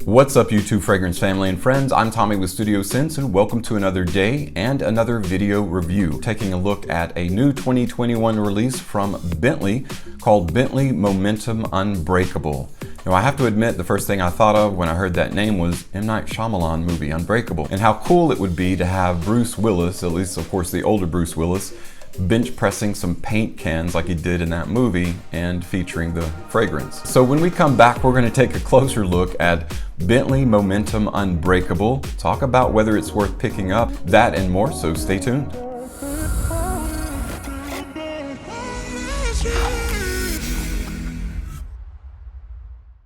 What's up YouTube fragrance family and friends, I'm Tommy with Studio Sense and welcome to another day and another video review. Taking a look at a new 2021 release from Bentley called Bentley Momentum Unbreakable. Now I have to admit the first thing I thought of when I heard that name was M. Night Shyamalan movie Unbreakable, and how cool it would be to have Bruce Willis, at least of course the older Bruce Willis, bench pressing some paint cans like he did in that movie and featuring the fragrance. So when we come back, we're going to take a closer look at Bentley Momentum Unbreakable, talk about whether it's worth picking up, that and more, so stay tuned.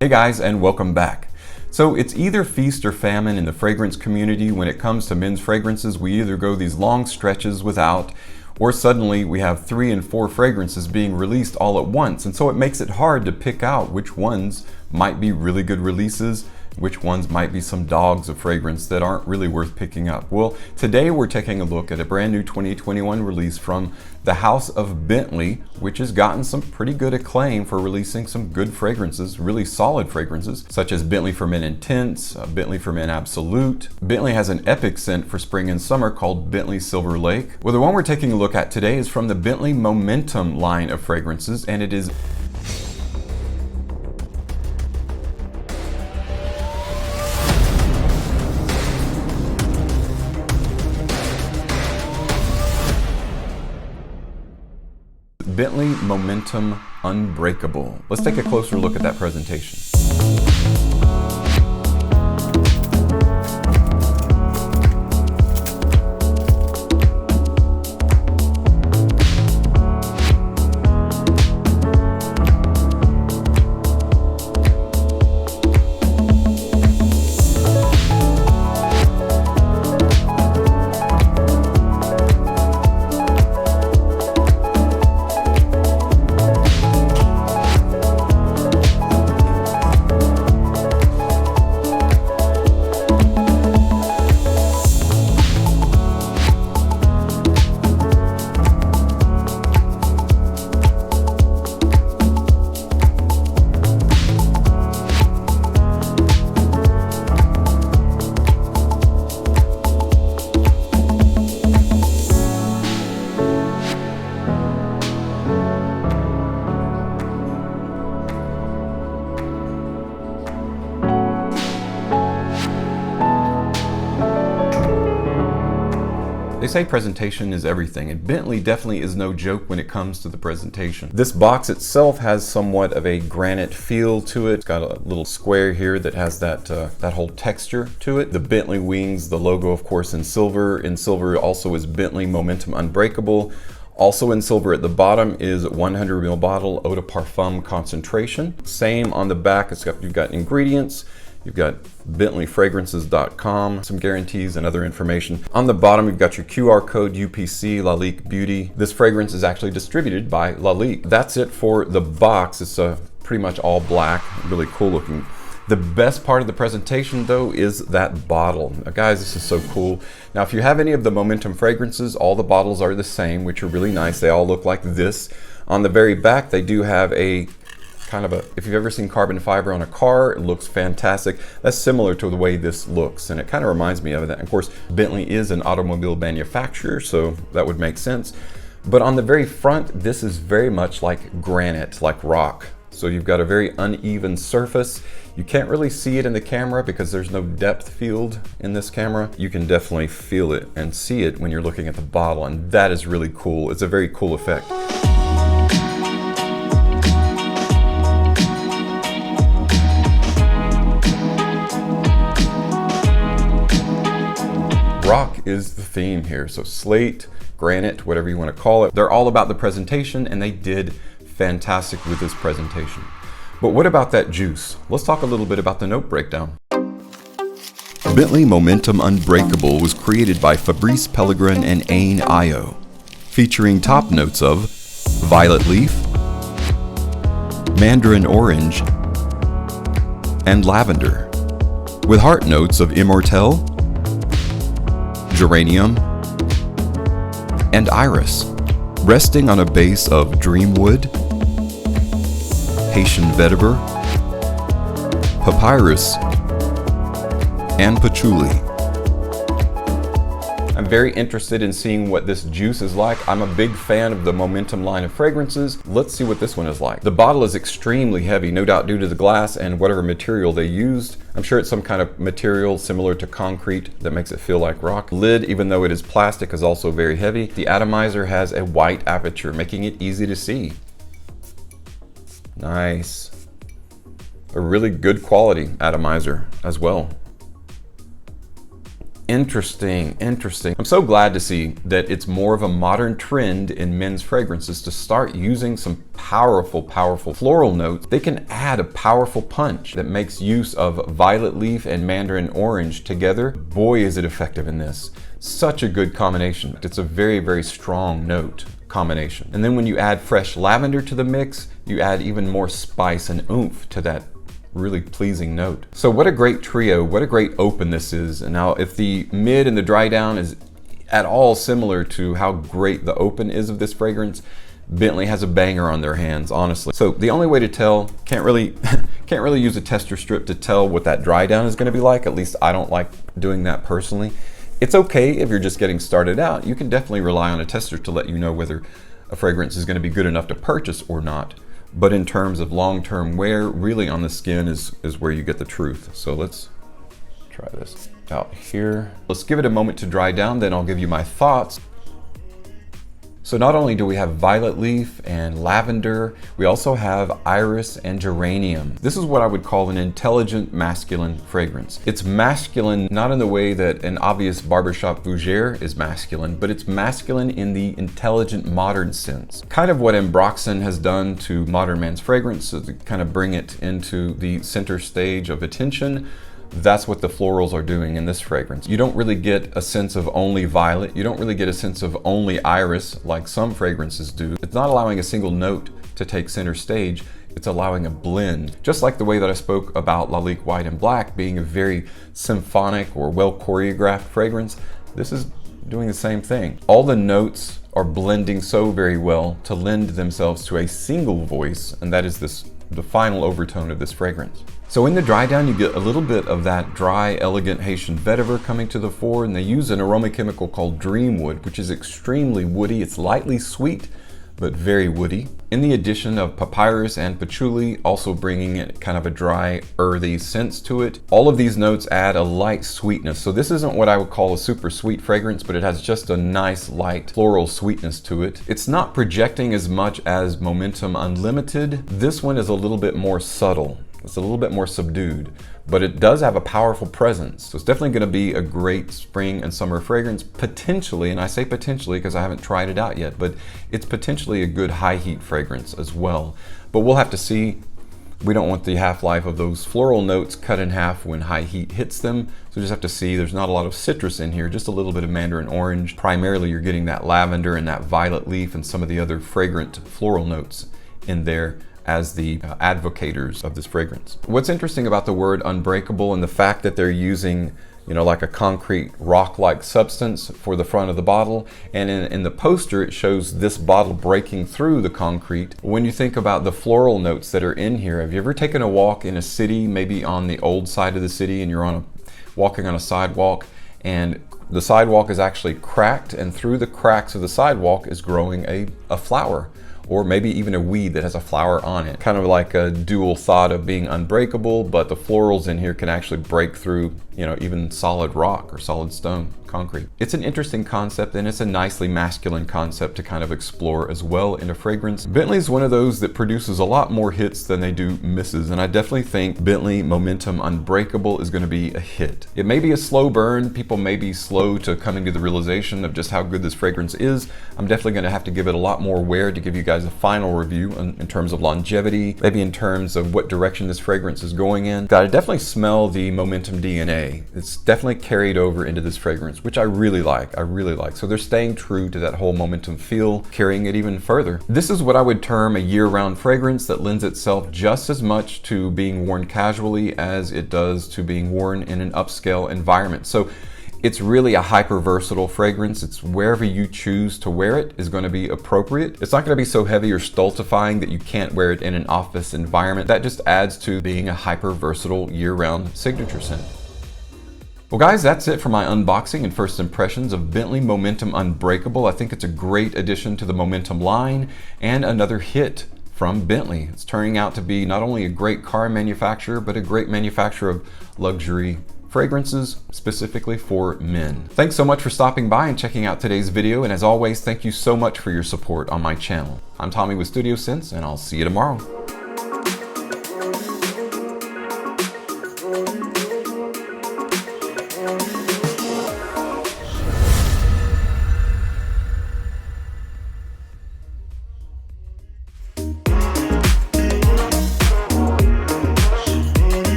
Hey guys, and welcome back. So it's either feast or famine in the fragrance community when it comes to men's fragrances. We either go these long stretches without, or suddenly we have 3 and 4 fragrances being released all at once. And so it makes it hard to pick out which ones might be really good releases, which ones might be some dogs of fragrance that aren't really worth picking up. Well, today we're taking a look at a brand new 2021 release from the House of Bentley, which has gotten some pretty good acclaim for releasing some good fragrances, really solid fragrances, such as Bentley for Men Intense, Bentley for Men Absolute. Bentley has an epic scent for spring and summer called Bentley Silver Lake. Well, the one we're taking a look at today is from the Bentley Momentum line of fragrances, and it is Bentley Momentum Unbreakable. Let's take a closer look at that presentation. They say presentation is everything, and Bentley definitely is no joke when it comes to the presentation. This box itself has somewhat of a granite feel to it. It's got a little square here that has that whole texture to it. The Bentley wings, the logo of course in silver. In silver also is Bentley Momentum Unbreakable. Also in silver at the bottom is 100 ml bottle Eau de Parfum concentration. Same on the back, you've got ingredients. You've got bentleyfragrances.com, some guarantees and other information. On the bottom, you've got your QR code, UPC, Lalique Beauty. This fragrance is actually distributed by Lalique. That's it for the box. It's pretty much all black, really cool looking. The best part of the presentation though is that bottle. Now, guys, this is so cool. Now, if you have any of the Momentum fragrances, all the bottles are the same, which are really nice. They all look like this. On the very back, they do have a kind of if you've ever seen carbon fiber on a car, it looks fantastic. That's similar to the way this looks, and it kind of reminds me of that. And of course, Bentley is an automobile manufacturer, so that would make sense. But on the very front, this is very much like granite, like rock. So you've got a very uneven surface. You can't really see it in the camera because there's no depth field in this camera. You can definitely feel it and see it when you're looking at the bottle, and that is really cool. It's a very cool effect. Rock is the theme here, so slate, granite, whatever you want to call it. They're all about the presentation, and they did fantastic with this presentation. But what about that juice? Let's talk a little bit about the note breakdown. Bentley Momentum Unbreakable was created by Fabrice Pellegrin and Ain Io, featuring top notes of violet leaf, mandarin orange, and lavender, with heart notes of immortelle, geranium, and iris, resting on a base of dreamwood, Haitian vetiver, papyrus, and patchouli. I'm very interested in seeing what this juice is like. I'm a big fan of the Momentum line of fragrances. Let's see what this one is like. The bottle is extremely heavy, no doubt due to the glass and whatever material they used. I'm sure it's some kind of material similar to concrete that makes it feel like rock. Lid, even though it is plastic, is also very heavy. The atomizer has a white aperture, making it easy to see. Nice. A really good quality atomizer as well. Interesting. I'm so glad to see that it's more of a modern trend in men's fragrances to start using some powerful floral notes. They can add a powerful punch that makes use of violet leaf and mandarin orange together. Boy, is it effective in this. Such a good combination. It's a very strong note combination. And then when you add fresh lavender to the mix, you add even more spice and oomph to that really pleasing note. So what a great trio, what a great open this is. And now if the mid and the dry down is at all similar to how great the open is of this fragrance, Bentley has a banger on their hands, honestly. So the only way to tell, can't really use a tester strip to tell what that dry down is going to be like. At least I don't like doing that personally. It's okay if you're just getting started out. You can definitely rely on a tester to let you know whether a fragrance is going to be good enough to purchase or not. But in terms of long-term wear, really on the skin is where you get the truth. So let's try this out here. Let's give it a moment to dry down, then I'll give you my thoughts. So not only do we have violet leaf and lavender, we also have iris and geranium. This is what I would call an intelligent masculine fragrance. It's masculine not in the way that an obvious barbershop fougere is masculine, but it's masculine in the intelligent modern sense. Kind of what Ambroxan has done to modern man's fragrance, so to kind of bring it into the center stage of attention. That's what the florals are doing in this fragrance. You don't really get a sense of only violet. You don't really get a sense of only iris like some fragrances do. It's not allowing a single note to take center stage. It's allowing a blend. Just like the way that I spoke about Lalique White and Black being a very symphonic or well choreographed fragrance, this is doing the same thing. All the notes are blending so very well to lend themselves to a single voice, and that is the final overtone of this fragrance. So in the dry down, you get a little bit of that dry, elegant Haitian vetiver coming to the fore, and they use an aroma chemical called Dreamwood, which is extremely woody. It's lightly sweet, but very woody. In the addition of papyrus and patchouli, also bringing it kind of a dry, earthy sense to it. All of these notes add a light sweetness. So this isn't what I would call a super sweet fragrance, but it has just a nice light floral sweetness to it. It's not projecting as much as Momentum Unlimited. This one is a little bit more subtle. It's a little bit more subdued, but it does have a powerful presence. So it's definitely going to be a great spring and summer fragrance, potentially, and I say potentially because I haven't tried it out yet, but it's potentially a good high heat fragrance as well. But we'll have to see. We don't want the half-life of those floral notes cut in half when high heat hits them. So we just have to see. There's not a lot of citrus in here, just a little bit of mandarin orange. Primarily, you're getting that lavender and that violet leaf and some of the other fragrant floral notes in there as the advocators of this fragrance. What's interesting about the word unbreakable and the fact that they're using, like a concrete rock-like substance for the front of the bottle, and in the poster it shows this bottle breaking through the concrete. When you think about the floral notes that are in here, have you ever taken a walk in a city, maybe on the old side of the city, and you're walking on a sidewalk, and the sidewalk is actually cracked, and through the cracks of the sidewalk is growing a flower, or maybe even a weed that has a flower on it. Kind of like a dual thought of being unbreakable, but the florals in here can actually break through, even solid rock or solid stone, concrete. It's an interesting concept, and it's a nicely masculine concept to kind of explore as well in a fragrance. Bentley's one of those that produces a lot more hits than they do misses, and I definitely think Bentley Momentum Unbreakable is going to be a hit. It may be a slow burn. People may be slow to coming to the realization of just how good this fragrance is. I'm definitely going to have to give it a lot more wear to give you guys a final review in terms of longevity, maybe in terms of what direction this fragrance is going in. I definitely smell the Momentum DNA. It's definitely carried over into this fragrance, which I really like. So they're staying true to that whole Momentum feel, carrying it even further. This is what I would term a year-round fragrance that lends itself just as much to being worn casually as it does to being worn in an upscale environment. So it's really a hyper versatile fragrance. It's wherever you choose to wear it is going to be appropriate. It's not going to be so heavy or stultifying that you can't wear it in an office environment. That just adds to being a hyper versatile year-round signature scent. Well guys, that's it for my unboxing and first impressions of Bentley Momentum Unbreakable. I think it's a great addition to the Momentum line and another hit from Bentley. It's turning out to be not only a great car manufacturer, but a great manufacturer of luxury fragrances, specifically for men. Thanks so much for stopping by and checking out today's video, and as always, thank you so much for your support on my channel. I'm Tommy with Studio Sense, and I'll see you tomorrow.